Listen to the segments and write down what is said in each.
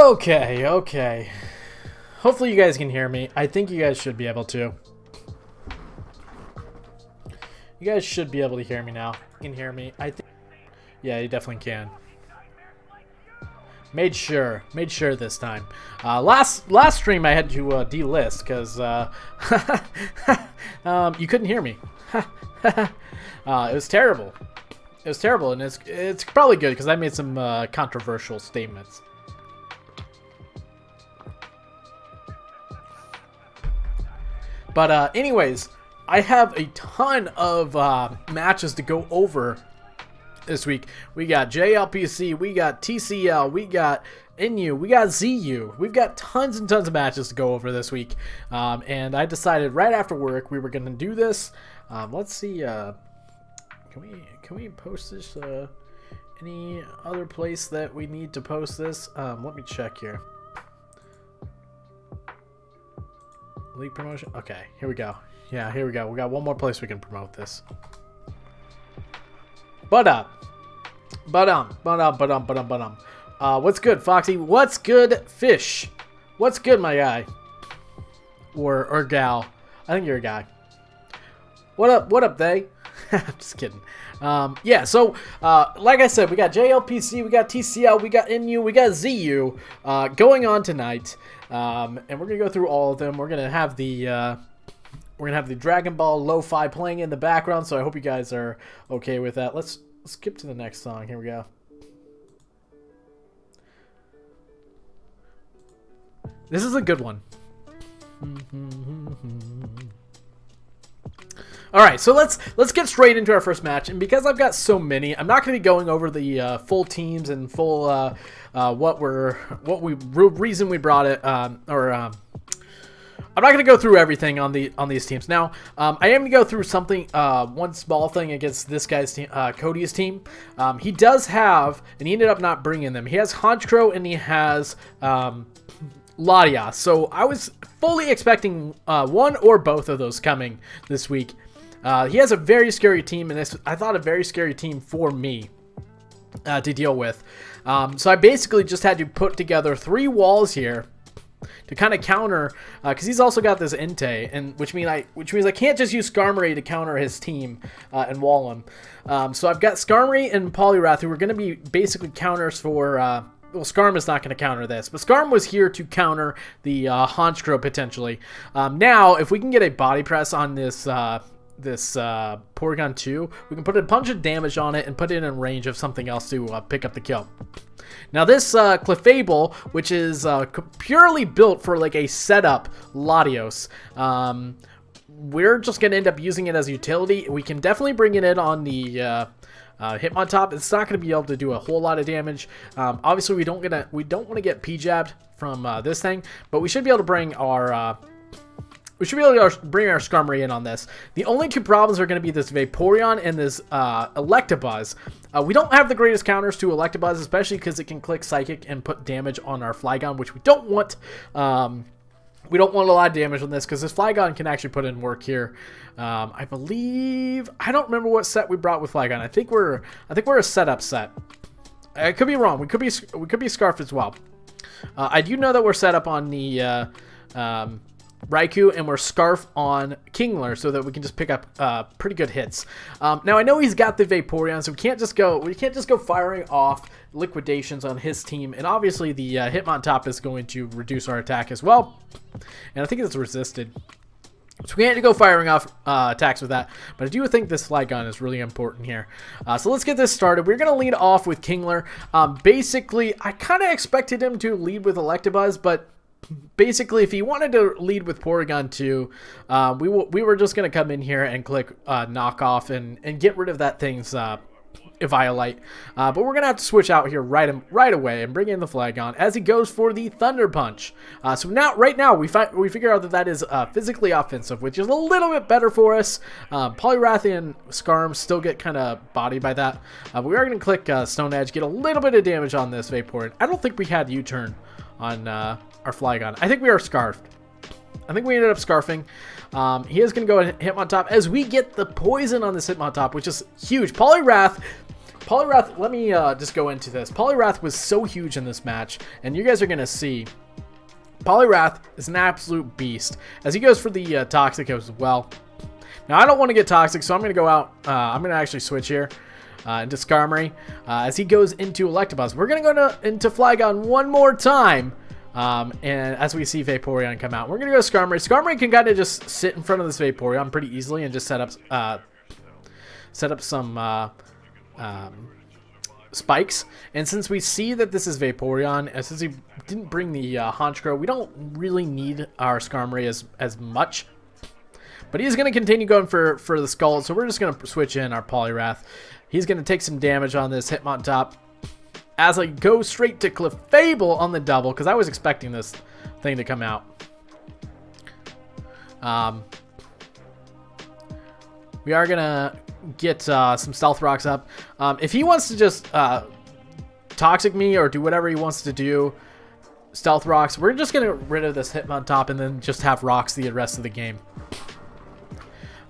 Okay, okay. Hopefully you guys can hear me. I think you guys should be able to. You guys should be able to hear me now. You can hear me. I think. Yeah, you definitely can. Made sure this time. Last stream I had to delist because you couldn't hear me. It was terrible. It was terrible, and it's probably good because I made some controversial statements. But anyways, I have a ton of matches to go over this week. We got JLPC, we got TCL, we got NU, we got ZU. We've got tons and tons of matches to go over this week. And I decided right after work we were going to do this. Let's see. Can we post this any other place that we need to post this? Let me check here. League promotion. Okay, here we go. Yeah, here we go. We got one more place we can promote this. What's good, Foxy? What's good, Fish? What's good, my guy? Or gal? I think you're a guy. What up, they? I'm just kidding. Yeah, so like I said, we got JLPC, we got TCL, we got NU, we got ZU going on tonight, and we're gonna go through all of them. We're gonna have the Dragon Ball lo-fi playing in the background, so I hope you guys are okay with that. Let's skip to the next song. Here we go. This is a good one. All right, so let's get straight into our first match. And because I've got so many, I'm not going to be going over the full teams and full reason we brought it. I'm not going to go through everything on these teams. Now, I am going to go through something, one small thing against this guy's team, Cody's team. He does have, and he ended up not bringing them. He has Honchkrow and he has Latias. So I was fully expecting one or both of those coming this week. He has a very scary team, and I thought a very scary team for me to deal with. So I basically just had to put together 3 walls here to kind of counter, because he's also got this Entei, and which means I can't just use Skarmory to counter his team and wall him. So I've got Skarmory and Poliwrath, who are going to be basically counters for. Well, Skarm is not going to counter this, but Skarm was here to counter the Honchkrow potentially. Now, if we can get a body press on this Porygon 2, we can put a bunch of damage on it and put it in range of something else to pick up the kill. Now, this Clefable, which is purely built for like a setup Latios, we're just going to end up using it as a utility. We can definitely bring it in on the Hitmontop. It's not going to be able to do a whole lot of damage. Obviously, we don't want to get P-jabbed from this thing, but we should be able to bring our Skarmory in on this. The only 2 problems are going to be this Vaporeon and this Electabuzz. We don't have the greatest counters to Electabuzz, especially because it can click Psychic and put damage on our Flygon, which we don't want. We don't want a lot of damage on this because this Flygon can actually put in work here. I believe, I don't remember what set we brought with Flygon. I think we're a setup set. I could be wrong. We could be Scarf as well. I do know that we're set up on the Raikou, and we're Scarf on Kingler so that we can just pick up pretty good hits. Now I know he's got the Vaporeon, so we can't just go firing off liquidations on his team, and obviously the Hitmontop is going to reduce our attack as well, and I think it's resisted, so we can't go firing off attacks with that. But I do think this Flygon is really important here. So let's get this started. We're going to lead off with Kingler. Basically, I kind of expected him to lead with Electabuzz, but basically, if he wanted to lead with Porygon 2, we were just going to come in here and click knock off and get rid of that thing's Eviolite. But we're going to have to switch out here right away and bring in the Flygon as he goes for the Thunder Punch. So right now, we figure out that is physically offensive, which is a little bit better for us. Poliwrath and Skarm still get kind of bodied by that. We are going to click Stone Edge, get a little bit of damage on this Vaporeon. I don't think we had U-turn on our Flygon. I think we are Scarfed. I think we ended up Scarfing. He is going to go and Hitmontop as we get the poison on this Hitmontop, which is huge. Poliwrath Poliwrath, let me just go into this. Poliwrath was so huge in this match, and you guys are going to see Poliwrath is an absolute beast as he goes for the Toxic as well. Now, I don't want to get Toxic, so I'm going to go out. I'm going to actually switch here into Skarmory as he goes into Electabuzz. We're going to go into Flygon one more time. And as we see Vaporeon come out, we're going to go Skarmory. Skarmory can kind of just sit in front of this Vaporeon pretty easily and just set up some spikes. And since we see that this is Vaporeon, and since he didn't bring the Honchkrow, we don't really need our Skarmory as much. But he's going to continue going for the Scald, so we're just going to switch in our Poliwrath. He's going to take some damage on this Hitmontop as I go straight to Clefable on the double, because I was expecting this thing to come out. We are going to get some Stealth Rocks up. If he wants to just Toxic me or do whatever he wants to do, Stealth Rocks, we're just going to get rid of this Hitmontop and then just have Rocks the rest of the game.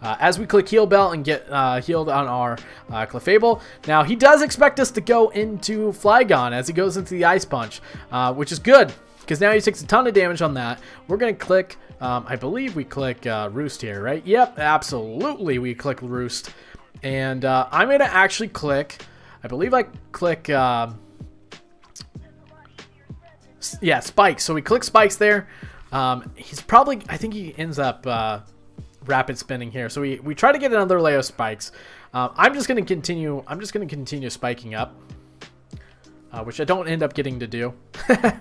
As we click Heal Bell and get healed on our Clefable. Now, he does expect us to go into Flygon as he goes into the Ice Punch, which is good, because now he takes a ton of damage on that. We're going to click, I believe we click Roost here, right? Yep, absolutely we click Roost. And I'm going to actually click, I believe I click, yeah, Spikes. So we click Spikes there. He's probably, I think he ends up rapid spinning here, so we try to get another layer of spikes. I'm just going to continue spiking up, which I don't end up getting to do. But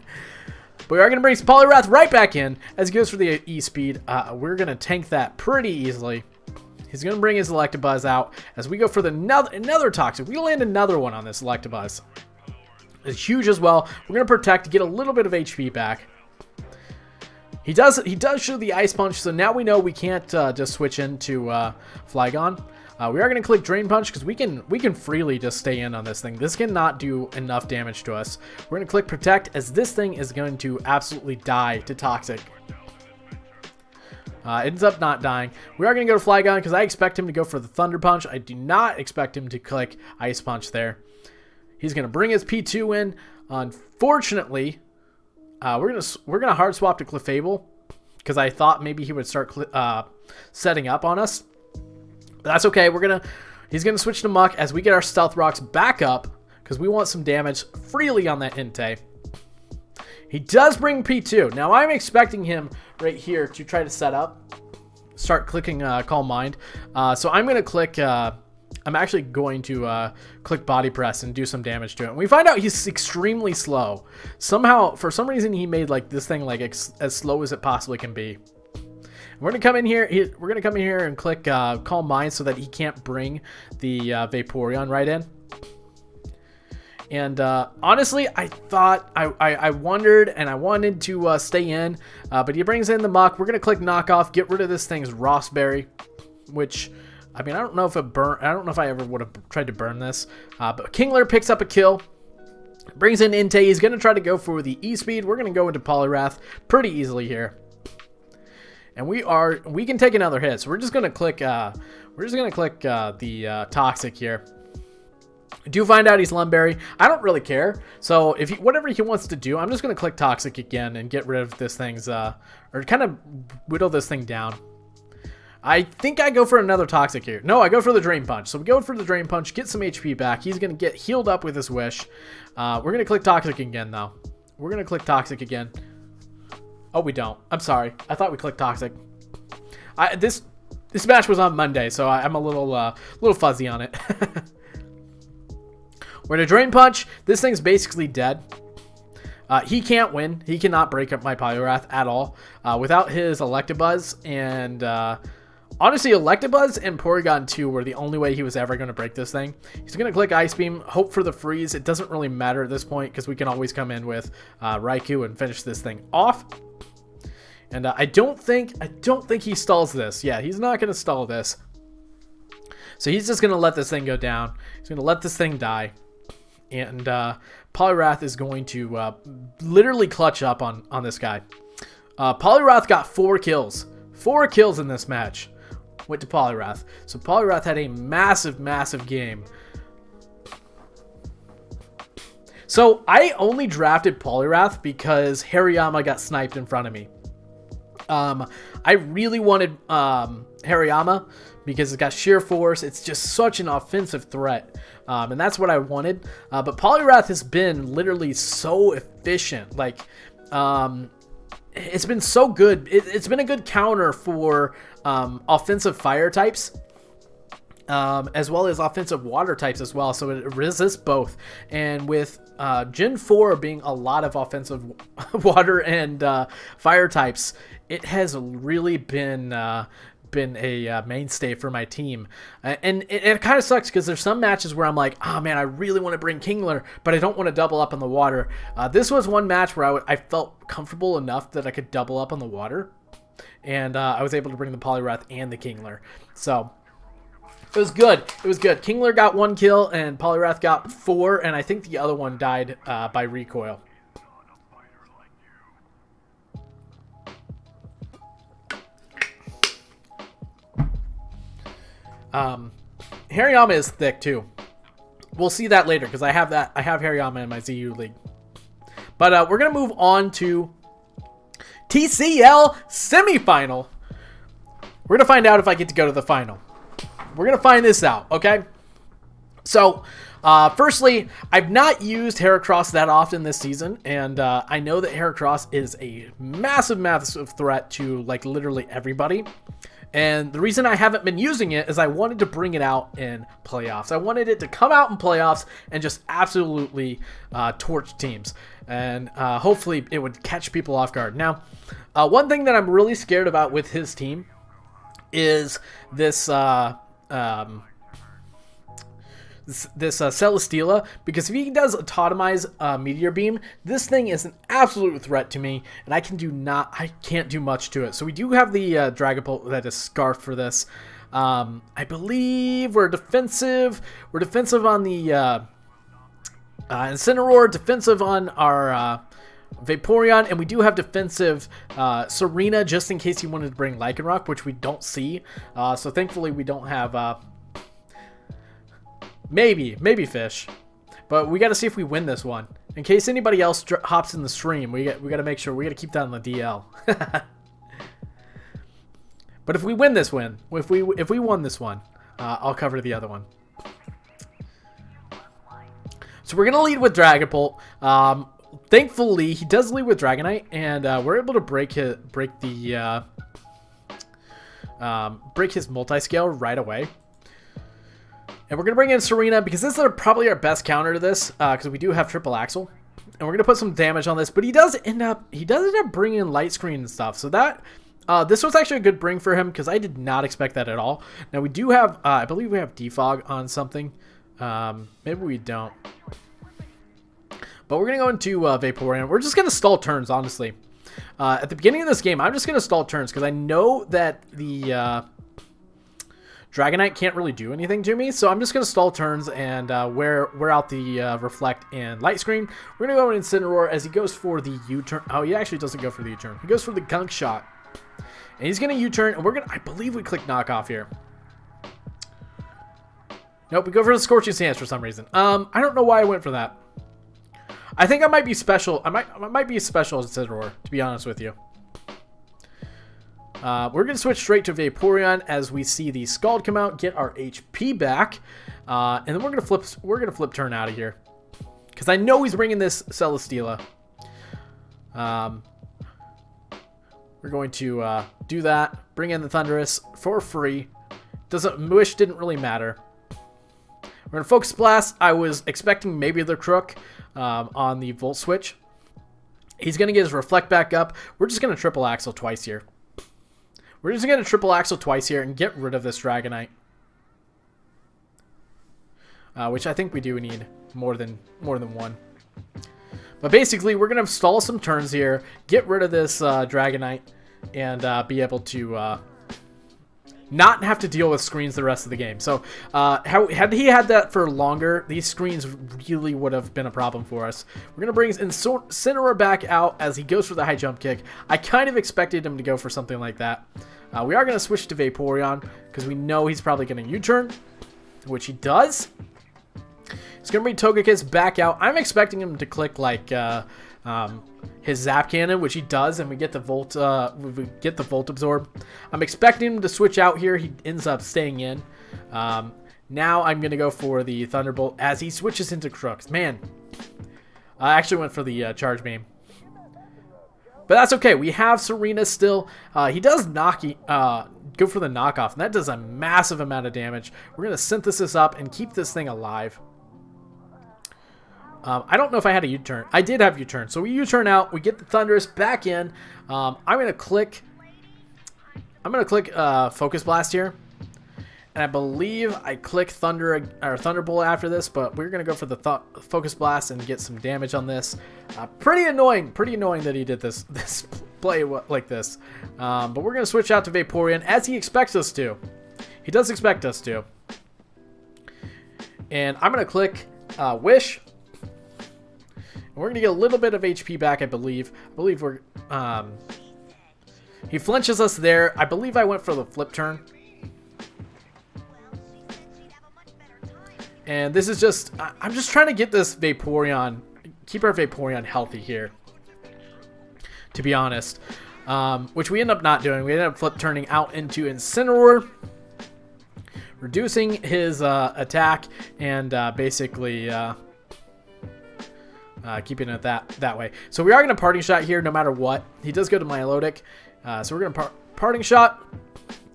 we are going to bring Poliwrath right back in as he goes for the E-Speed. We're going to tank that pretty easily. He's going to bring his Electabuzz out as we go for another Toxic. We land another one on this Electabuzz. It's huge as well. We're going to protect to get a little bit of HP back. He does show the Ice Punch, so now we know we can't just switch into Flygon. We are going to click Drain Punch because we can freely just stay in on this thing. This cannot do enough damage to us. We're going to click Protect as this thing is going to absolutely die to Toxic. Ends up not dying. We are going to go to Flygon because I expect him to go for the Thunder Punch. I do not expect him to click Ice Punch there. He's going to bring his P2 in. Unfortunately, we're gonna hard swap to Clefable because I thought maybe he would start setting up on us. But that's okay. He's gonna switch to Muck as we get our Stealth Rocks back up because we want some damage freely on that Entei. He does bring P2. Now I'm expecting him right here to try to set up, start clicking Calm Mind. So I'm gonna click. I'm actually going to click Body Press and do some damage to it. And we find out he's extremely slow. Somehow, for some reason, he made like this thing like as slow as it possibly can be. And we're gonna come in here. We're gonna come in here and click Calm Mind so that he can't bring the Vaporeon right in. And honestly, I thought I wondered and I wanted to stay in, but he brings in the Muck. We're gonna click Knock Off, get rid of this thing's Rossberry, which. I mean, I don't know if I don't know if I ever would have tried to burn this. But Kingler picks up a kill. Brings in Entei. He's going to try to go for the E-Speed. We're going to go into Poliwrath pretty easily here. And we can take another hit. So we're just going to click the Toxic here. I do find out he's Lumberry. I don't really care. So if whatever he wants to do, I'm just going to click Toxic again and get rid of this thing's or kind of whittle this thing down. I think I go for another Toxic here. No, I go for the Drain Punch. So we go for the Drain Punch, get some HP back. He's going to get healed up with his Wish. We're going to click Toxic again, though. We're going to click Toxic again. Oh, we don't. I'm sorry. I thought we clicked Toxic. This match was on Monday, so I'm a little fuzzy on it. We're going to Drain Punch. This thing's basically dead. He can't win. He cannot break up my Poliwrath at all. Without his Electabuzz and... honestly, Electabuzz and Porygon 2 were the only way he was ever going to break this thing. He's going to click Ice Beam, hope for the freeze. It doesn't really matter at this point because we can always come in with Raikou and finish this thing off. And I don't think he stalls this. Yeah, he's not going to stall this. So he's just going to let this thing go down. He's going to let this thing die. And Poliwrath is going to literally clutch up on this guy. Poliwrath got 4 kills. 4 kills in this match. Went to Poliwrath. So Poliwrath had a massive game. So I only drafted Poliwrath because Hariyama got sniped in front of me. I really wanted Hariyama because it's got sheer force. It's just such an offensive threat, and that's what I wanted. But Poliwrath has been literally so efficient. Like, it's been so good. It's been a good counter for offensive fire types. As well as offensive water types as well, so it resists both. And with Gen 4 being a lot of offensive water and fire types, it has really been a mainstay for my team. And it kind of sucks because there's some matches where I'm like, oh man, I really want to bring Kingler, but I don't want to double up on the water. This was one match where I felt comfortable enough that I could double up on the water, and I was able to bring the Poliwrath and the Kingler. So it was good. It was good. Kingler got 1 kill and Poliwrath got 4, and I think the other one died by recoil. Hariyama is thick too. We'll see that later because I have Hariyama in my ZU league. But we're gonna move on to TCL semifinal. We're gonna find out if I get to go to the final. We're going to find this out, okay? So, firstly, I've not used Heracross that often this season, and I know that Heracross is a massive, massive threat to, like, literally everybody. And the reason I haven't been using it is I wanted to bring it out in playoffs. I wanted it to come out in playoffs and just absolutely torch teams. And hopefully it would catch people off guard. Now, one thing that I'm really scared about with his team is this Celesteela, because if he does autotomize Meteor Beam, this thing is an absolute threat to me, and I can't do much to it. So we do have the Dragapult that is Scarf for this. I believe we're defensive. We're defensive on the Incineroar, defensive on our Vaporeon, and we do have defensive Serena just in case he wanted to bring Lycanroc, which we don't see. So thankfully we don't have maybe Fish, but we got to see if we win this one. In case anybody else hops in the stream, we got to make sure we got to keep that on the DL. But if we win this one, if we won this one, I'll cover the other one. So we're gonna lead with Dragapult. Thankfully, he does lead with Dragonite, and we're able to break his multi-scale right away. And we're going to bring in Serena because this is probably our best counter to this, because we do have Triple Axle. And we're going to put some damage on this, but he does end up bringing Light Screen and stuff. So that this was actually a good bring for him because I did not expect that at all. Now we do have, I believe we have Defog on something. Maybe we don't. But we're going to go into Vaporeon. We're just going to stall turns, honestly. At the beginning of this game, I'm just going to stall turns because I know that the Dragonite can't really do anything to me. So I'm just going to stall turns and wear out the Reflect and Light Screen. We're going to go in Incineroar as he goes for the U-turn. Oh, he actually doesn't go for the U-turn. He goes for the Gunk Shot. And he's going to U-turn, and I believe we click Knockoff here. Nope, we go for the Scorching Sands for some reason. I don't know why I went for that. I think I might be special. I might be special as Incineroar, to be honest with you. We're going to switch straight to Vaporeon as we see the Scald come out, get our HP back, and then we're going to flip turn out of here because I know he's bringing this Celesteela. We're going to do that, bring in the Thundurus for free. Wish didn't really matter. We're going to Focus Blast. I was expecting maybe the Crook on the Volt Switch. He's going to get his Reflect back up. We're just going to Triple Axle twice here. We're just going to Triple Axle twice here and get rid of this Dragonite. Which I think we do need more than one. But basically, we're going to stall some turns here, get rid of this Dragonite, and be able to not have to deal with screens the rest of the game. So, had he had that for longer, these screens really would have been a problem for us. We're going to bring Incineroar back out as he goes for the high jump kick. I kind of expected him to go for something like that. We are going to switch to Vaporeon because we know he's probably going to U-turn, which he does. He's going to bring Togekiss back out. I'm expecting him to click like his Zap Cannon, which he does, and we get the Volt Absorb. I'm expecting him to switch out here. He ends up staying in. Now I'm going to go for the Thunderbolt as he switches into Crooks. Man, I actually went for the Charge Beam. But that's okay. We have Serena still. He does go for the knockoff, and that does a massive amount of damage. We're going to Synthesis up and keep this thing alive. I don't know if I had a U-turn. I did have U-turn. So we U-turn out. We get the Thundurus back in. I'm going to click Focus Blast here. And I believe I click Thunderbolt after this, but we're going to go for the Focus Blast and get some damage on this. Pretty annoying that he did this play like this. But we're going to switch out to Vaporeon as he expects us to. He does expect us to. And I'm going to click Wish. And we're going to get a little bit of HP back, I believe. We're... he flinches us there. I believe I went for the Flip Turn. And this is just, I'm just trying to get this Vaporeon, keep our Vaporeon healthy here, to be honest. Which we end up not doing. We end up flip turning out into Incineroar, reducing his attack, and basically keeping it that way. So we are going to Parting Shot here no matter what. He does go to Milotic. So we're going to Parting Shot.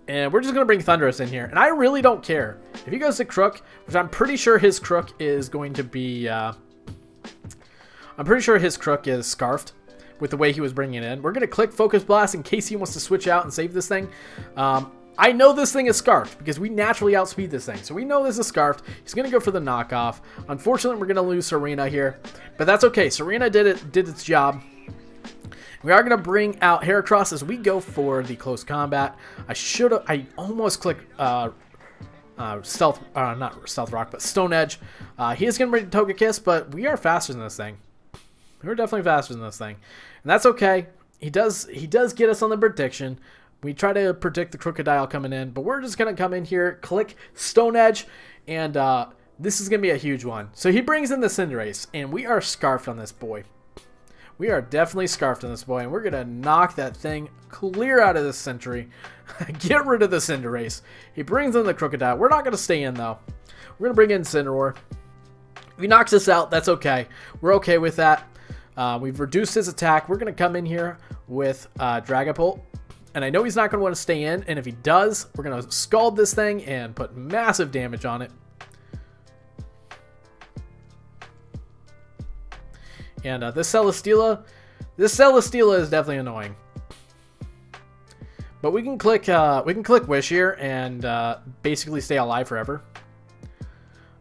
And we're just going to bring Thundurus in here. And I really don't care. If he goes to Crook, which I'm pretty sure his Crook is going to be... I'm pretty sure his Crook is Scarfed with the way he was bringing it in. We're going to click Focus Blast in case he wants to switch out and save this thing. I know this thing is Scarfed because we naturally outspeed this thing. So we know this is Scarfed. He's going to go for the knockoff. Unfortunately, we're going to lose Serena here. But that's okay. Serena did its job. We are going to bring out Heracross as we go for the close combat. I almost clicked not Stealth Rock, but Stone Edge. He is going to bring Togekiss, but we are faster than this thing. We're definitely faster than this thing. And that's okay. He does get us on the prediction. We try to predict the Crocodile coming in, but we're just going to come in here, click Stone Edge, and this is going to be a huge one. So he brings in the Cinderace, and we are scarfed on this boy. We are definitely scarfed on this boy, and we're going to knock that thing clear out of this Sentry. Get rid of the Cinderace. He brings in the Crocodile. We're not going to stay in, though. We're going to bring in Incineroar. If he knocks us out, that's okay. We're okay with that. We've reduced his attack. We're going to come in here with Dragapult. And I know he's not going to want to stay in, and if he does, we're going to Scald this thing and put massive damage on it. And this Celesteela is definitely annoying. But we can click Wish here and basically stay alive forever.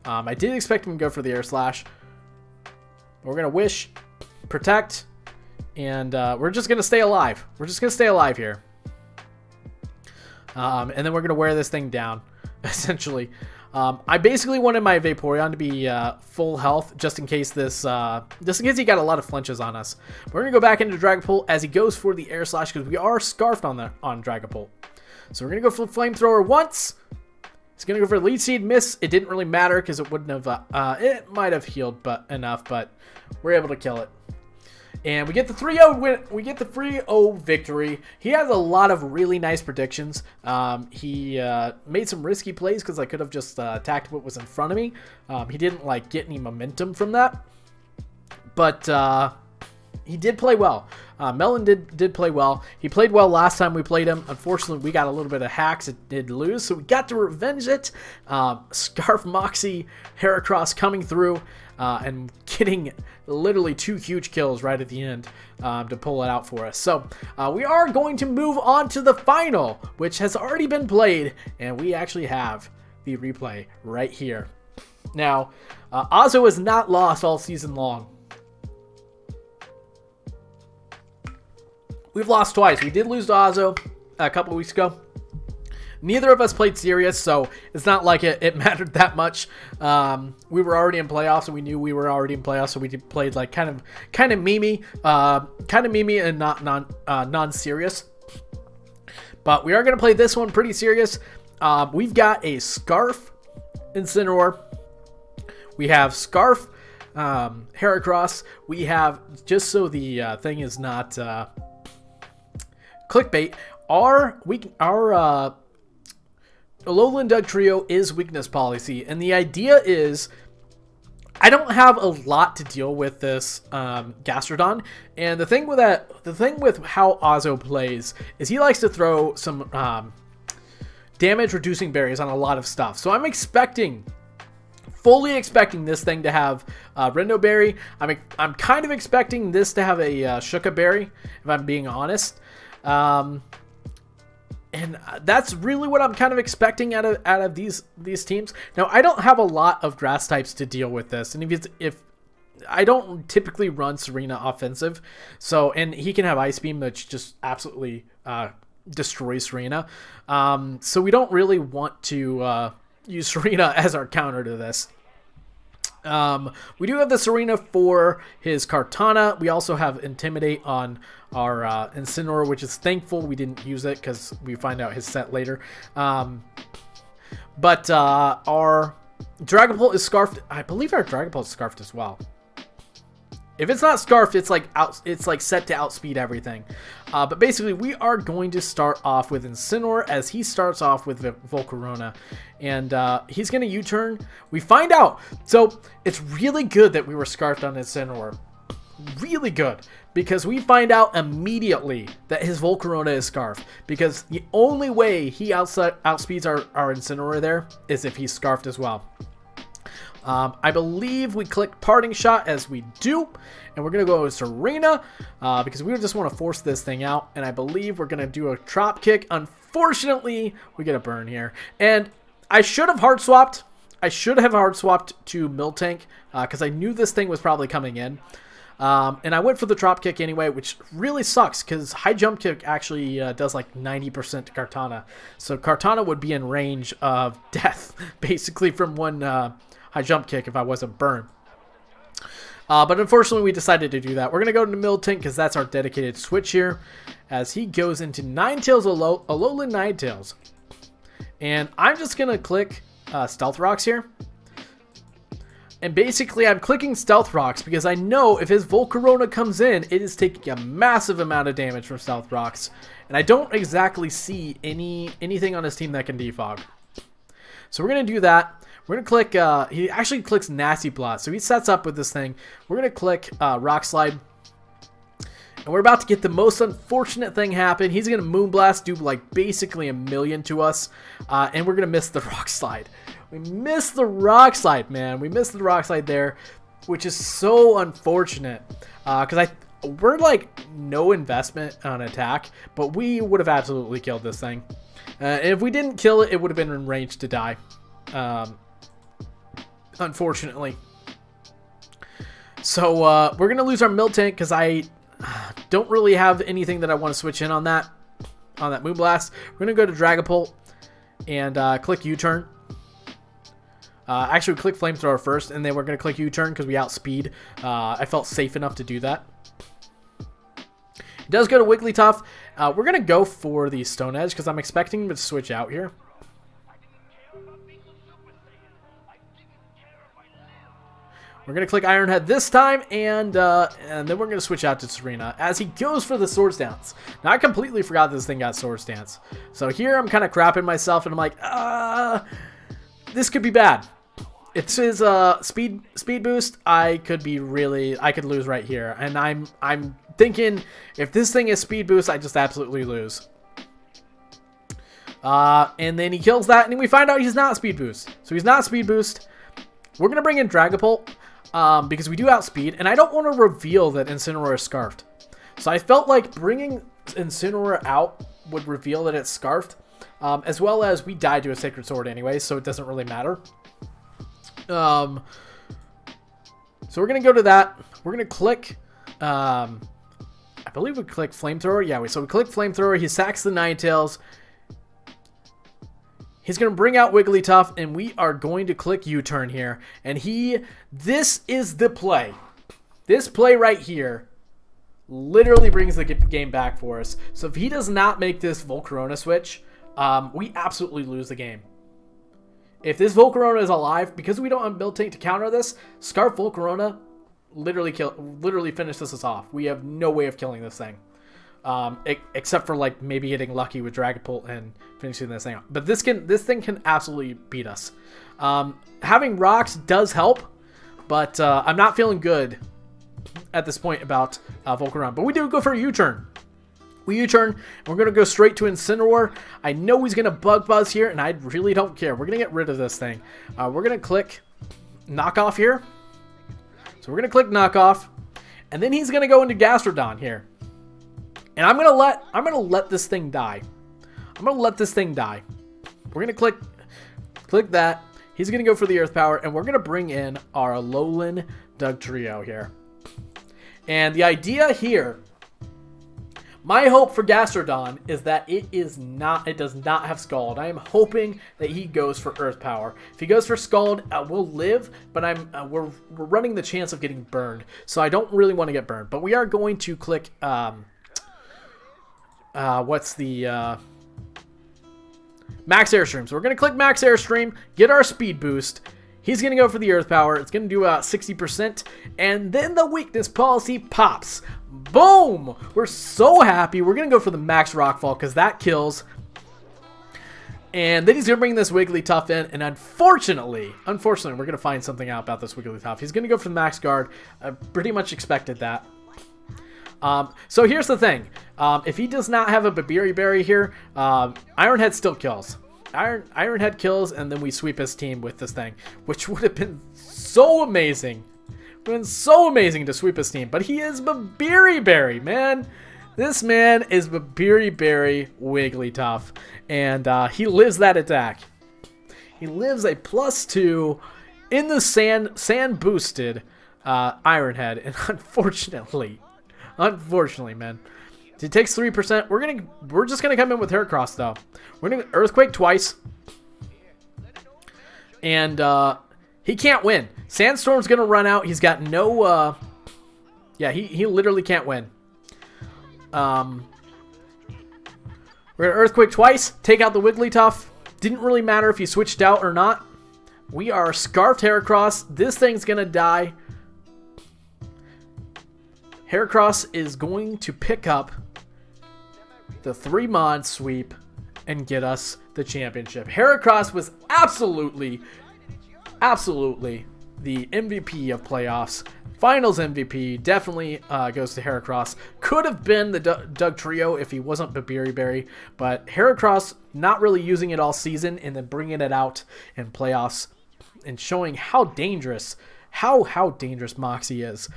I did expect him to go for the Air Slash. We're gonna Wish, Protect, and we're just gonna stay alive. We're just gonna stay alive here. And then we're gonna wear this thing down, essentially. I basically wanted my Vaporeon to be full health, just in case he got a lot of flinches on us. We're gonna go back into Dragapult as he goes for the Air Slash because we are scarfed on Dragapult. So we're gonna go for Flamethrower once. He's gonna go for Leech Seed, miss. It didn't really matter because it wouldn't have. It might have healed, but we're able to kill it. And we get the 3-0 win. We get the 3-0 victory. He has a lot of really nice predictions. He made some risky plays because I could have just attacked what was in front of me. He didn't get any momentum from that, but he did play well. Melon did play well. He played well last time we played him. Unfortunately, we got a little bit of hacks. It did lose, so we got to revenge it. Scarf Moxie Heracross coming through and getting literally 2 huge kills right at the end to pull it out for us. So we are going to move on to the final, which has already been played, and we actually have the replay right here. Now, Ozo is not lost all season long. We've lost twice. We did lose to Ozo a couple of weeks ago. Neither of us played serious, so it's not like it mattered that much. We were already in playoffs, and we knew we were already in playoffs, so we played kind of memey, and not non-serious. But we are going to play this one pretty serious. We've got a Scarf Incineroar. We have Scarf, Heracross. We have, just so the thing is not clickbait, our Alolan Dugtrio is weakness policy, and the idea is I don't have a lot to deal with this Gastrodon, and the thing with how Ozzo plays is he likes to throw some damage reducing berries on a lot of stuff. So I'm fully expecting this thing to have Rindo Berry. I'm kind of expecting this to have a Shuka Berry, if I'm being honest. And that's really what I'm kind of expecting out of these teams. Now, I don't have a lot of grass types to deal with this, and if I don't typically run Serena offensive, and he can have Ice Beam, which just absolutely destroys Serena. So we don't really want to use Serena as our counter to this. We do have the Serena for his Kartana. We also have Intimidate on our Incineroar, which is thankful we didn't use it because we find out his set later. But our Dragapult is Scarfed. I believe our Dragapult is Scarfed as well. If it's not Scarfed, it's like set to outspeed everything. But basically, we are going to start off with Incineroar as he starts off with Volcarona. And he's going to U-turn. We find out. So, it's really good that we were Scarfed on Incineroar. Really good. Because we find out immediately that his Volcarona is Scarfed. Because the only way he outspeeds our Incineroar there is if he's Scarfed as well. I believe we click Parting Shot as we do, and we're going to go with Serena because we just want to force this thing out, and I believe we're going to do a Drop Kick. Unfortunately, we get a burn here, and I should have hard swapped. I should have hard swapped to Miltank because I knew this thing was probably coming in, and I went for the Drop Kick anyway, which really sucks because High Jump Kick actually does like 90% to Kartana, so Kartana would be in range of death basically from one High Jump Kick if I wasn't burned. But unfortunately, we decided to do that. We're going to go to Miltank because that's our dedicated switch here. As he goes into Ninetales, Alolan Ninetales. And I'm just going to click Stealth Rocks here. And basically, I'm clicking Stealth Rocks because I know if his Volcarona comes in, it is taking a massive amount of damage from Stealth Rocks. And I don't exactly see anything on his team that can defog. So we're going to do that. We're going to click, he actually clicks Nasty Blot, so he sets up with this thing. We're going to click Rock Slide, and we're about to get the most unfortunate thing happen. He's going to Moonblast, do like basically 1,000,000 to us, and we're going to miss the Rock Slide. We missed the Rock Slide, man. We missed the Rock Slide there, which is so unfortunate, because we're like no investment on attack, but we would have absolutely killed this thing. If we didn't kill it, it would have been in range to die. Unfortunately. So we're going to lose our Miltank because I don't really have anything that I want to switch in on that Moonblast. We're going to go to Dragapult and click U-turn. Actually, we click Flamethrower first, and then we're going to click U-turn because we outspeed. I felt safe enough to do that. It does go to Wigglytuff. We're going to go for the Stone Edge because I'm expecting him to switch out here. We're going to click Iron Head this time, and then we're going to switch out to Serena as he goes for the Swords Dance. Now, I completely forgot this thing got Swords Dance. So here I'm kind of crapping myself, and I'm like, this could be bad. It's his speed boost. I could lose right here. And I'm thinking if this thing is speed boost, I just absolutely lose. And then he kills that, and we find out he's not speed boost. So he's not speed boost. We're going to bring in Dragapult. Because we do outspeed, and I don't want to reveal that Incineroar is Scarfed. So I felt like bringing Incineroar out would reveal that it's Scarfed, as well as we died to a Sacred Sword anyway, so it doesn't really matter. So we're going to go to that. We're going to click, I believe we click Flamethrower. Yeah, so we click Flamethrower. He sacks the Ninetales. He's going to bring out Wigglytuff, and we are going to click U-turn here. And this is the play. This play right here literally brings the game back for us. So if he does not make this Volcarona switch, we absolutely lose the game. If this Volcarona is alive, because we don't have Miltank to counter this, Scarf Volcarona literally finishes us off. We have no way of killing this thing. Except for like maybe getting lucky with Dragapult and finishing this thing out. But this thing can absolutely beat us. Having rocks does help, but I'm not feeling good at this point about Volcarona. But we do go for a U-turn. We U-turn, and we're going to go straight to Incineroar. I know he's going to Bug Buzz here, and I really don't care. We're going to get rid of this thing. We're going to click Knock Off here. So we're going to click Knock Off, and then he's going to go into Gastrodon here. And I'm gonna let this thing die. I'm gonna let this thing die. We're gonna click that. He's gonna go for the Earth Power, and we're gonna bring in our Alolan Dugtrio here. And the idea here, my hope for Gastrodon is that it does not have Scald. I am hoping that he goes for Earth Power. If he goes for Scald, we'll live, but we're running the chance of getting burned. So I don't really want to get burned. But we are going to click Max Airstream. So we're going to click Max Airstream, get our speed boost. He's going to go for the Earth Power. It's going to do about 60%. And then the weakness policy pops. Boom! We're so happy. We're going to go for the Max Rockfall because that kills. And then he's going to bring this Wigglytuff in. And unfortunately, we're going to find something out about this Wigglytuff. He's going to go for the Max Guard. I pretty much expected that. So here's the thing. If he does not have a Babiri Berry here, Ironhead still kills. Ironhead kills, and then we sweep his team with this thing, which would have been so amazing. It would have been so amazing to sweep his team. But he is Babiri Berry, man. This man is Babiri Berry Wigglytuff, and he lives that attack. He lives a +2 in the sand boosted Ironhead, and unfortunately, man. He takes 3%. We're just gonna come in with Heracross though. We're gonna Earthquake twice. And he can't win. Sandstorm's gonna run out. He's got no he literally can't win. We're gonna Earthquake twice, take out the Wigglytuff. Didn't really matter if he switched out or not. We are Scarfed Heracross. This thing's gonna die. Heracross is going to pick up the 3-mod sweep and get us the championship. Heracross was absolutely the MVP of playoffs. Finals MVP definitely goes to Heracross. Could have been the Dugtrio if he wasn't Babiri Berry, but Heracross not really using it all season and then bringing it out in playoffs and showing how dangerous Moxie is.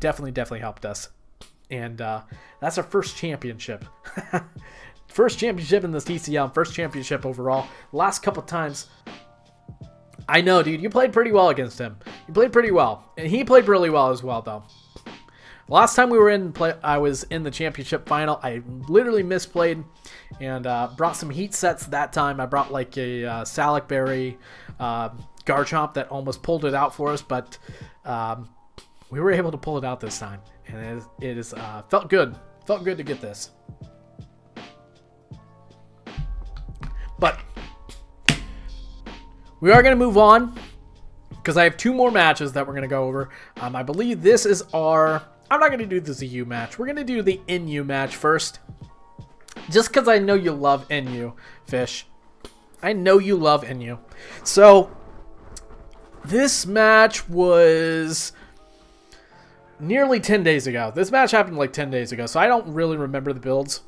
Definitely helped us. And that's our first championship. First championship in this TCL. First championship overall. Last couple times. I know, dude. You played pretty well against him. You played pretty well. And he played really well as well, though. Last time we were in play, I was in the championship final. I literally misplayed and brought some heat sets that time. I brought like a Salic Berry, Garchomp that almost pulled it out for us, but we were able to pull it out this time, and it is felt good. Felt good to get this. But we are going to move on because I have 2 more matches that we're going to go over. I believe this is our... I'm not going to do the ZU match. We're going to do the NU match first. Just because I know you love NU, Fish. I know you love NU. So, this match was nearly 10 days ago. This match happened like 10 days ago, so I don't really remember the builds,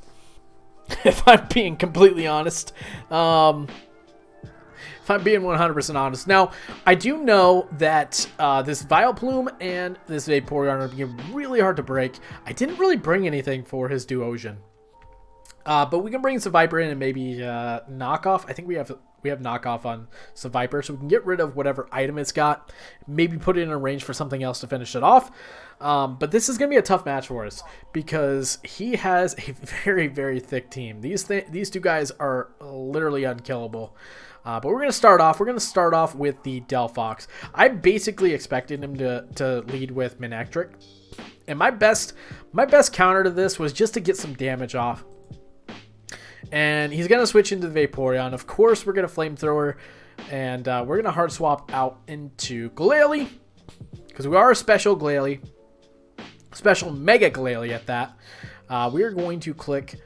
if I'm being completely honest. If I'm being 100% honest. Now, I do know that this Vileplume and this Vaporeon are being really hard to break. I didn't really bring anything for his Duosion. But we can bring some Viper in and maybe knockoff. I think we have knockoff on some Viper, so we can get rid of whatever item it's got. Maybe put it in a range for something else to finish it off. But this is going to be a tough match for us because he has a very, very thick team. These 2 guys are literally unkillable. But we're going to start off. We're going to start off with the Delphox. I basically expected him to lead with Manectric. And my best counter to this was just to get some damage off. And he's going to switch into the Vaporeon. Of course, we're going to Flamethrower. And we're going to hard swap out into Glalie, because we are a special Glalie. Special Mega Glalie at that. We're going to click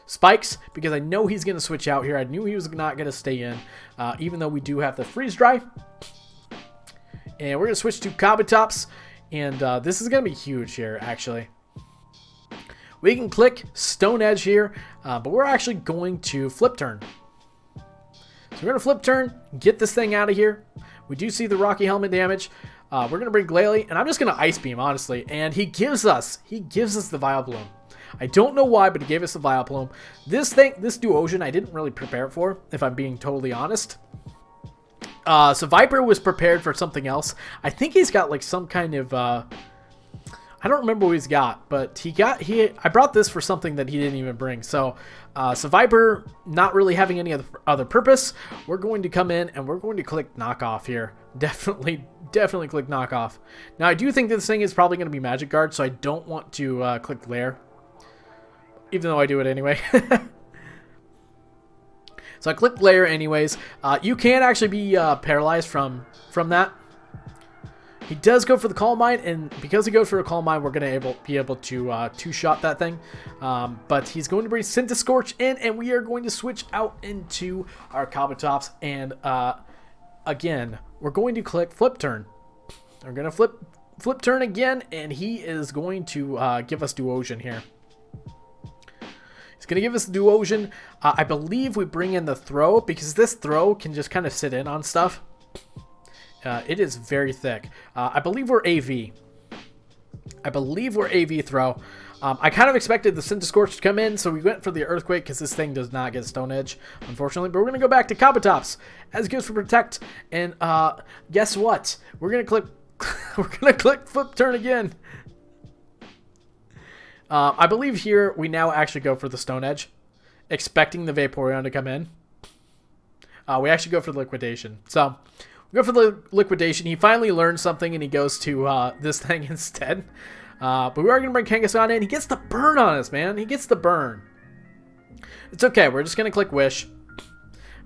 Spikes, because I know he's going to switch out here. I knew he was not going to stay in, even though we do have the Freeze Dry. And we're going to switch to Kabutops, and this is going to be huge here, actually. We can click Stone Edge here, but we're actually going to Flip Turn. So we're going to Flip Turn, get this thing out of here. We do see the Rocky Helmet damage. We're going to bring Glalie, and I'm just going to Ice Beam, honestly. And he gives us the Vileplume. I don't know why, but he gave us the Vileplume. This Duosion, I didn't really prepare for, if I'm being totally honest. So Viper was prepared for something else. I think he's got like some kind of, I don't remember what he's got, but I brought this for something that he didn't even bring. So Viper not really having any other purpose, we're going to come in and we're going to click Knockoff here. Definitely click Knockoff. Now I do think this thing is probably going to be Magic Guard, so I don't want to click Lair, even though I do it anyway. So I click Lair anyways. You can actually be paralyzed from that. He does go for the Calm Mind, and because he goes for a Calm Mind, we're going to be able to two-shot that thing. But he's going to bring Scorch in, and we are going to switch out into our Kabutops. And again, we're going to click Flip Turn. We're going to flip Turn again, and he is going to give us Duosion here. He's going to give us Duosion. I believe we bring in the Throw, because this Throw can just kind of sit in on stuff. It is very thick. I believe we're AV. Throw. I kind of expected the Scorch to come in, so we went for the Earthquake, because this thing does not get Stone Edge, unfortunately. But we're going to go back to Kabutops, as it goes for Protect. And guess what? We're going to click Flip Turn again. I believe here we now actually go for the Stone Edge, expecting the Vaporeon to come in. We actually go for the Liquidation. So we go for the Liquidation. He finally learns something, and he goes to this thing instead. But we are going to bring Kangaskhan in. He gets the burn on us, man. He gets the burn. It's okay. We're just going to click Wish.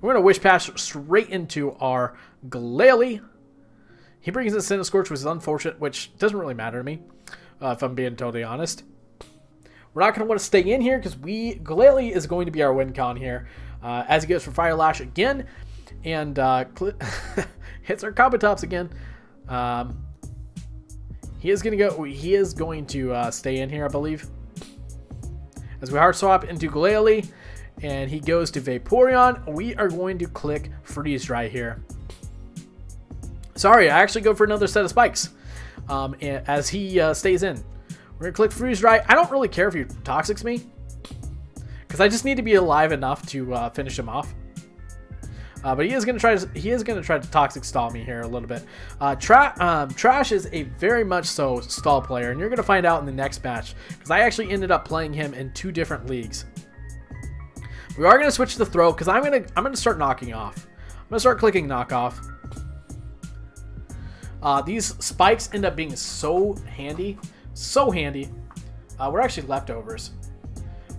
We're going to Wish Pass straight into our Glalie. He brings in Scorch, which is unfortunate, which doesn't really matter to me, if I'm being totally honest. We're not going to want to stay in here, because Glalie is going to be our win con here. As he goes for Fire Lash again, and hits our Kabutops again. He is going to stay in here, I believe. As we hard swap into Glalie, and he goes to Vaporeon, we are going to click Freeze Dry here. Sorry, I actually go for another set of Spikes, as he stays in. We're going to click Freeze Dry. I don't really care if he Toxics me, because I just need to be alive enough to finish him off. But he is going to try to Toxic Stall me here a little bit. Trash is a very much so stall player, and you're going to find out in the next match, because I actually ended up playing him in 2 different leagues. We are going to switch to Throw, because I'm going to start knocking off. I'm going to start clicking Knock Off. These Spikes end up being so handy. So handy. We're actually Leftovers.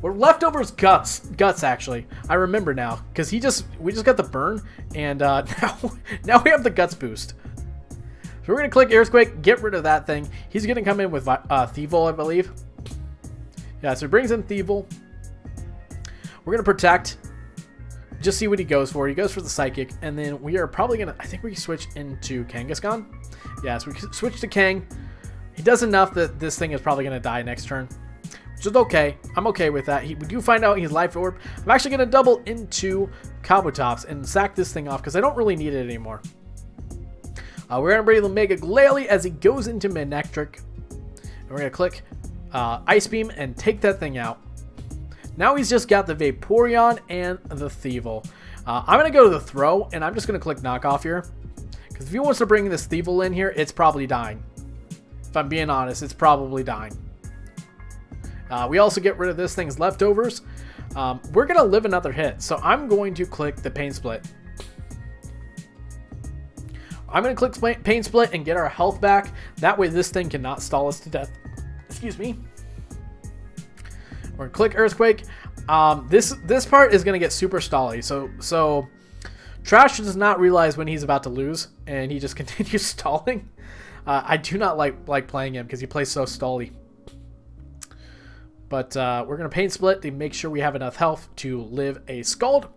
We're Leftovers Guts actually. I remember now, because we just got the burn, and now we have the Guts boost. So we're gonna click Earthquake, get rid of that thing. He's gonna come in with Thievul, I believe. Yeah, so he brings in Thievul. We're gonna Protect. Just see what he goes for. He goes for the Psychic, and then we are probably gonna. I think we switch into Kangaskhan. Yeah, so we switch to Kang. He does enough that this thing is probably going to die next turn, which is okay. I'm okay with that. We do find out he's Life Orb. I'm actually going to double into Kabutops and sack this thing off, because I don't really need it anymore. We're going to bring the Mega Glalie as he goes into Manectric. And we're going to click Ice Beam and take that thing out. Now he's just got the Vaporeon and the Thievul. I'm going to go to the Throw, and I'm just going to click Knock Off here, because if he wants to bring this Thievul in here, it's probably dying. If I'm being honest, it's probably dying. We also get rid of this thing's Leftovers. We're going to live another hit, so I'm going to click the Pain Split. I'm going to click Pain Split and get our health back. That way this thing cannot stall us to death. Excuse me. We're going to click Earthquake. This part is going to get super stally. So Trash does not realize when he's about to lose, and he just continues stalling. I do not like playing him because he plays so stally. But we're going to Pain Split to make sure we have enough health to live a Scald.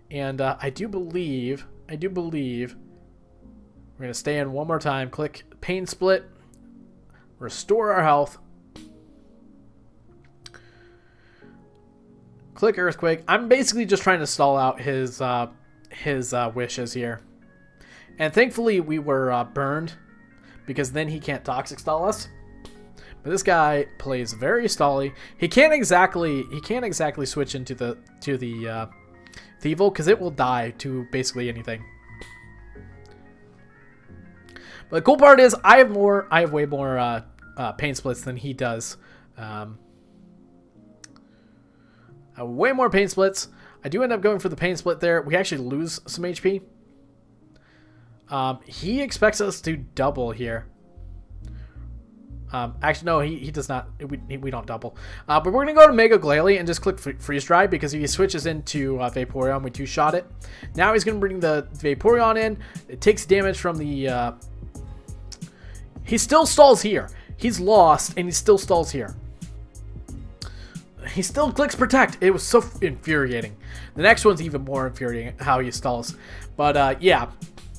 And I do believe we're going to stay in one more time. Click Pain Split. Restore our health. Click Earthquake. I'm basically just trying to stall out his wishes here. And thankfully we were burned, because then he can't Toxic Stall us. But this guy plays very stally. He can't exactly switch into the Thievel, because it will die to basically anything. But the cool part is I have way more Pain Splits than he does. Way more Pain Splits. I do end up going for the Pain Split there. We actually lose some HP. He expects us to double here. Actually, no, he does not. We don't double. But we're going to go to Mega Glalie and just click Freeze Dry, because if he switches into Vaporeon, we two-shot it. Now he's going to bring the Vaporeon in. It takes damage from the... He still stalls here. He's lost, and he still stalls here. He still clicks Protect. It was so infuriating. The next one's even more infuriating, how he stalls. But, yeah.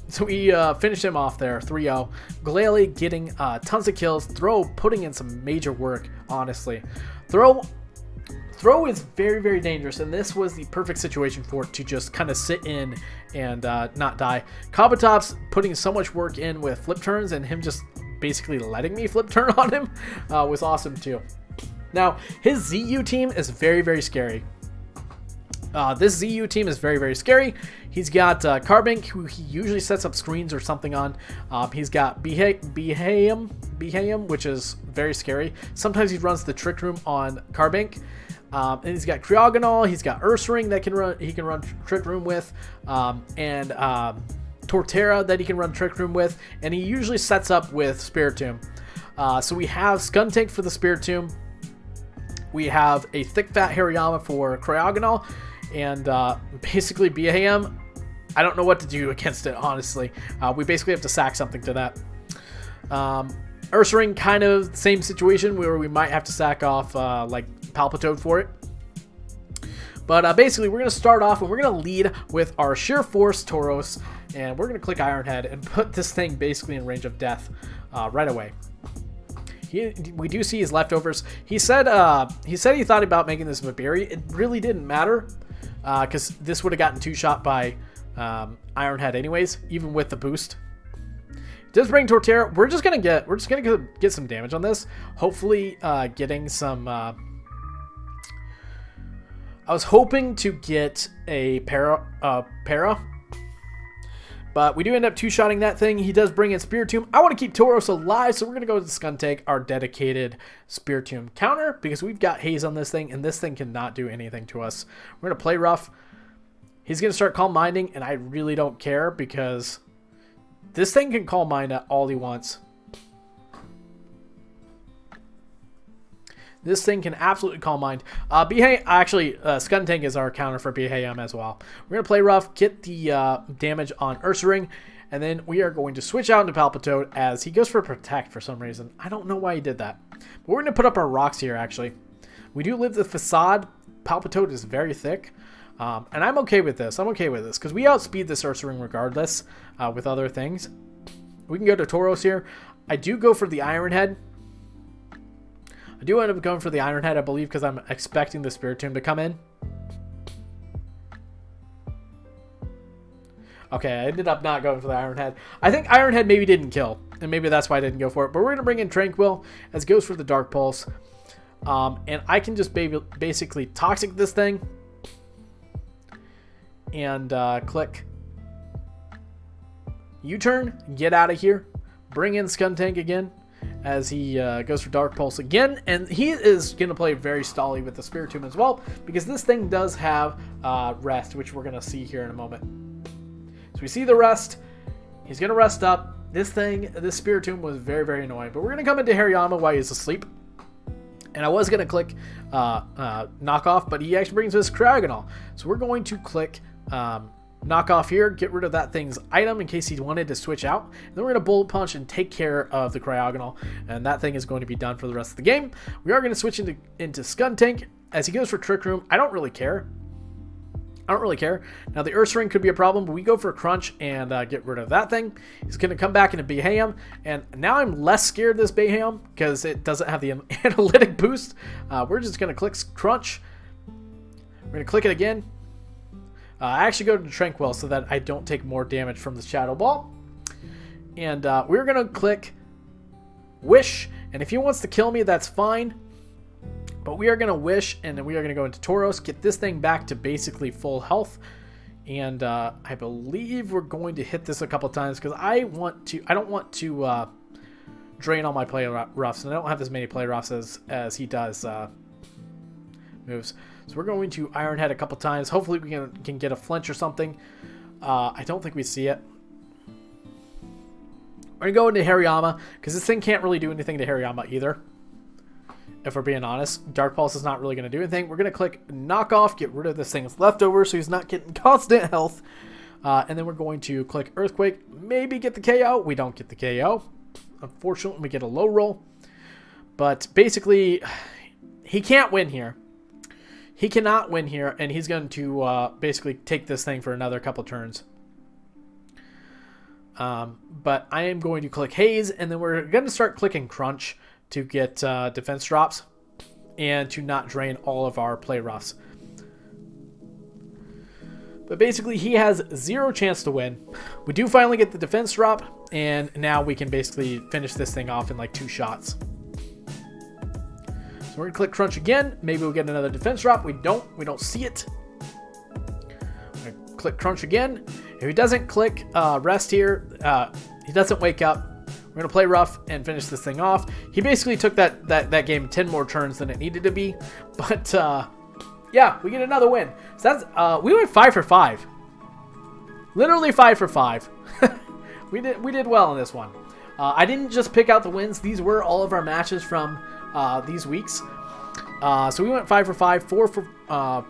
So we finished him off there, 3-0. Glalie getting tons of kills. Throw putting in some major work, honestly. Throw is very, very dangerous, and this was the perfect situation for it to just kind of sit in and not die. Kabutops putting so much work in with flip turns, and him just basically letting me flip turn on him was awesome too. Now, his ZU team is very, very scary. This ZU team is very, very scary. He's got Carbink, who he usually sets up screens or something on. He's got Behaim, which is very scary. Sometimes he runs the Trick Room on Carbink. And he's got Cryogonal. He's got Ursaring that he can run Trick Room with. And Torterra that he can run Trick Room with. And he usually sets up with Spiritomb. So we have Skuntank for the Spiritomb. We have a Thick Fat Hariyama for Cryogonal, and basically Behaim, I don't know what to do against it, honestly. We basically have to sack something to that. Ursaring, kind of the same situation where we might have to sack off like Palpitoad for it. But basically, we're going to start off and we're going to lead with our Sheer Force Tauros, and we're going to click Iron Head and put this thing basically in range of death right away. We do see his leftovers. He said he thought about making this Viberi. It really didn't matter because this would have gotten two-shot by Iron Head anyways, even with the boost. It does bring Torterra. We're just gonna get some damage on this. Hopefully, getting some. I was hoping to get a para. But we do end up two-shotting that thing. He does bring in Spiritomb. I want to keep Tauros alive, so we're going to go to Skuntank, our dedicated Spiritomb counter, because we've got Haze on this thing, and this thing cannot do anything to us. We're going to play rough. He's going to start Calm Minding, and I really don't care, because this thing can Calm Mind at all he wants. This thing can absolutely Calm Mind. Skuntank is our counter for Behaim as well. We're going to play rough, get the damage on Ursaring, and then we are going to switch out into Palpitoad as he goes for Protect for some reason. I don't know why he did that. But we're going to put up our rocks here, actually. We do live the Facade. Palpitoad is very thick. And I'm okay with this. Because we outspeed this Ursaring regardless with other things. We can go to Tauros here. I do go for the Iron Head. I do end up going for the Iron Head, I believe, because I'm expecting the Spiritomb to come in. Okay, I ended up not going for the Iron Head. I think Iron Head maybe didn't kill, and maybe that's why I didn't go for it. But we're going to bring in Tranquil as goes for the Dark Pulse. And I can just basically Toxic this thing. And click U-turn, get out of here. Bring in Skuntank again. As he goes for Dark Pulse again. And he is going to play very stally with the Spiritomb as well, because this thing does have rest, which we're going to see here in a moment. So we see the rest. He's going to rest up. This Spiritomb was very, very annoying. But we're going to come into Hariyama while he's asleep. And I was going to click Knockoff, but he actually brings us Cryogonal. So we're going to click knock off here, get rid of that thing's item in case he wanted to switch out. And then we're going to bullet punch and take care of the Cryogonal, and that thing is going to be done for the rest of the game. We are going to switch into Skuntank. As he goes for Trick Room, I don't really care. Now, the Ursaring could be a problem, but we go for a Crunch and get rid of that thing. He's going to come back into Bayham, and now I'm less scared of this Bayham because it doesn't have the analytic boost. We're just going to click Crunch. We're going to click it again. I actually go to Tranquil so that I don't take more damage from the Shadow Ball. And we're going to click Wish, and if he wants to kill me, that's fine. But we are going to Wish, and then we are going to go into Tauros, get this thing back to basically full health. And I believe we're going to hit this a couple times because I don't want to drain all my play roughs, and I don't have as many play roughs as he does moves. So we're going to Iron Head a couple times. Hopefully we can get a flinch or something. I don't think we see it. We're going to go into Hariyama because this thing can't really do anything to Hariyama either. If we're being honest, Dark Pulse is not really going to do anything. We're going to click Knock Off, get rid of this thing's leftover so he's not getting constant health. And then we're going to click Earthquake, maybe get the KO. We don't get the KO. Unfortunately, we get a low roll. But basically, he can't win here. He cannot win here, and he's going to basically take this thing for another couple turns. But I am going to click Haze, and then we're going to start clicking Crunch to get defense drops and to not drain all of our play roughs. But basically, he has zero chance to win. We do finally get the defense drop, and now we can basically finish this thing off in like 2 shots. So we're going to click Crunch again. Maybe we'll get another defense drop. We don't see it. We're going to click Crunch again. If he doesn't click Rest here, he doesn't wake up. We're going to play rough and finish this thing off. He basically took that game 10 more turns than it needed to be. But, yeah, we get another win. So that's, we went 5 for 5. Literally 5 for 5. we did well in this one. I didn't just pick out the wins. These were all of our matches from these weeks. So we went 5 for 5. 4 for...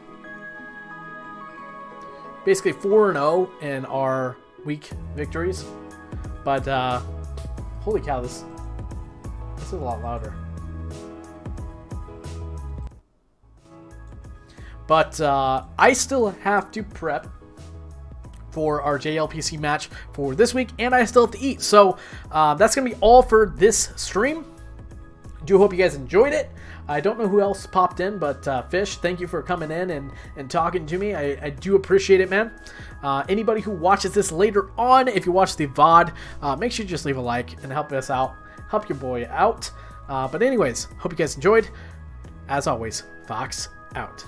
basically 4-0 in our week victories. But... holy cow, this is a lot louder. But I still have to prep for our JLPC match for this week, and I still have to eat. So that's going to be all for this stream. Do hope you guys enjoyed it. I don't know who else popped in, but Fish, thank you for coming in and talking to me. I do appreciate it, man. Anybody who watches this later on, if you watch the VOD, make sure you just leave a like and help us out. Help your boy out. But anyways, hope you guys enjoyed. As always, Fox out.